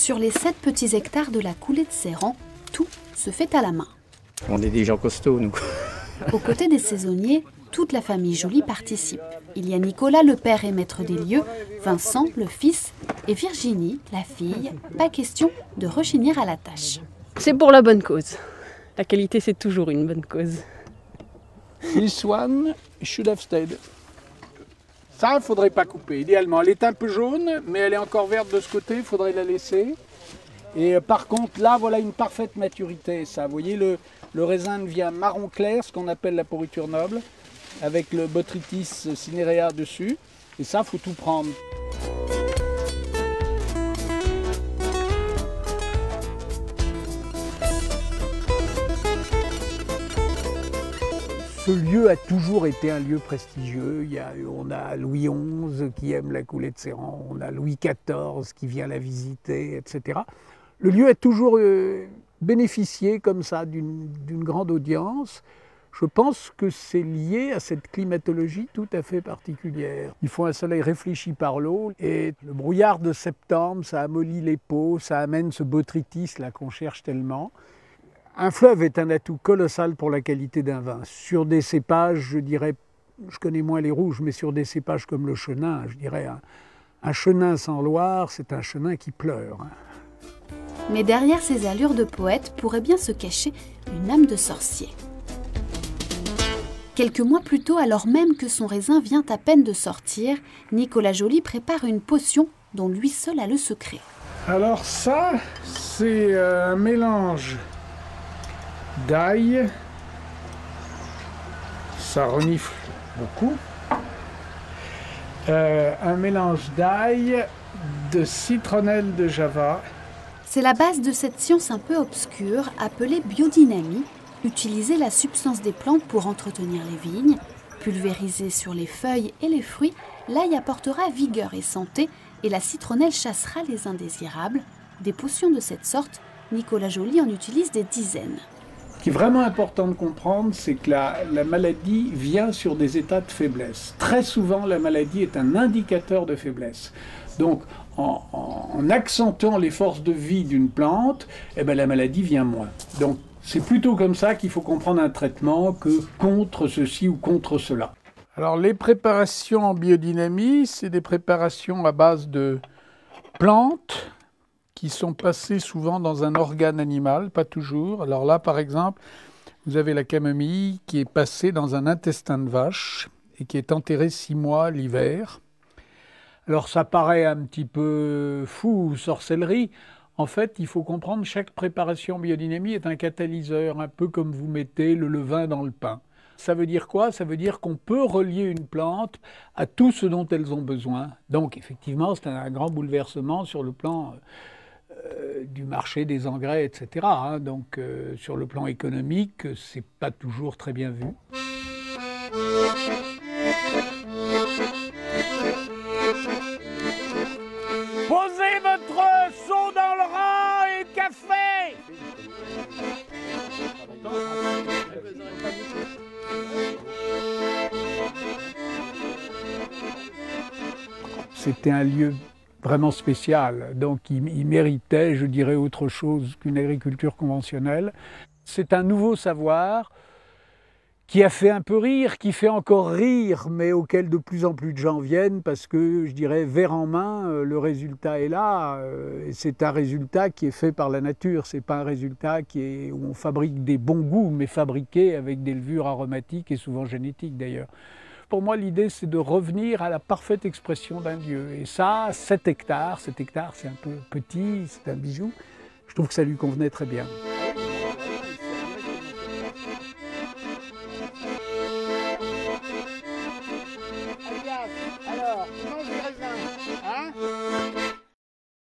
Sur les 7 petits hectares de la coulée de Serran, tout se fait à la main. On est des gens costauds, nous. Aux côtés des saisonniers, toute la famille Joly participe. Il y a Nicolas, le père et maître des lieux, Vincent, le fils, et Virginie, la fille. Pas question de rechigner à la tâche. C'est pour la bonne cause. La qualité, c'est toujours une bonne cause. This one should have stayed. Ça, il ne faudrait pas couper, idéalement. Elle est un peu jaune, mais elle est encore verte de ce côté, il faudrait la laisser. Et par contre, là, voilà une parfaite maturité. Ça, vous voyez, le raisin devient marron clair, ce qu'on appelle la pourriture noble, avec le Botrytis cinerea dessus. Et ça, il faut tout prendre. Ce lieu a toujours été un lieu prestigieux. On a Louis XI qui aime la coulée de Serran, on a Louis XIV qui vient la visiter, etc. Le lieu a toujours bénéficié comme ça d'une grande audience. Je pense que c'est lié à cette climatologie tout à fait particulière. Il faut un soleil réfléchi par l'eau et le brouillard de septembre, ça amollit les peaux, ça amène ce botrytis là qu'on cherche tellement. Un fleuve est un atout colossal pour la qualité d'un vin. Sur des cépages, je dirais, je connais moins les rouges, mais sur des cépages comme le chenin, je dirais un chenin sans Loire, c'est un chenin qui pleure. Mais derrière ces allures de poète pourrait bien se cacher une âme de sorcier. Quelques mois plus tôt, alors même que son raisin vient à peine de sortir, Nicolas Joly prépare une potion dont lui seul a le secret. Alors ça, c'est un mélange d'ail, ça renifle beaucoup, un mélange d'ail, de citronnelle de Java. C'est la base de cette science un peu obscure appelée biodynamie, utiliser la substance des plantes pour entretenir les vignes, pulvériser sur les feuilles et les fruits, l'ail apportera vigueur et santé et la citronnelle chassera les indésirables. Des potions de cette sorte, Nicolas Joly en utilise des dizaines. Ce qui est vraiment important de comprendre, c'est que la maladie vient sur des états de faiblesse. Très souvent, la maladie est un indicateur de faiblesse. Donc, en accentuant les forces de vie d'une plante, eh ben, la maladie vient moins. Donc, c'est plutôt comme ça qu'il faut comprendre un traitement que contre ceci ou contre cela. Alors, les préparations en biodynamie, c'est des préparations à base de plantes qui sont passées souvent dans un organe animal, pas toujours. Alors là, par exemple, vous avez la camomille qui est passée dans un intestin de vache et qui est enterrée 6 mois l'hiver. Alors ça paraît un petit peu fou ou sorcellerie. En fait, il faut comprendre que chaque préparation biodynamie est un catalyseur, un peu comme vous mettez le levain dans le pain. Ça veut dire quoi? Ça veut dire qu'on peut relier une plante à tout ce dont elles ont besoin. Donc effectivement, c'est un grand bouleversement sur le plan du marché des engrais, etc. Donc sur le plan économique, c'est pas toujours très bien vu. Posez votre seau dans le rang et café. C'était un lieu vraiment spécial, donc il méritait, je dirais, autre chose qu'une agriculture conventionnelle. C'est un nouveau savoir qui a fait un peu rire, qui fait encore rire, mais auquel de plus en plus de gens viennent parce que, je dirais, verre en main, le résultat est là. C'est un résultat qui est fait par la nature, c'est pas un résultat où on fabrique des bons goûts, mais fabriqué avec des levures aromatiques et souvent génétiques d'ailleurs. Pour moi, l'idée, c'est de revenir à la parfaite expression d'un lieu. Et ça, 7 hectares, c'est un peu petit, c'est un bijou. Je trouve que ça lui convenait très bien.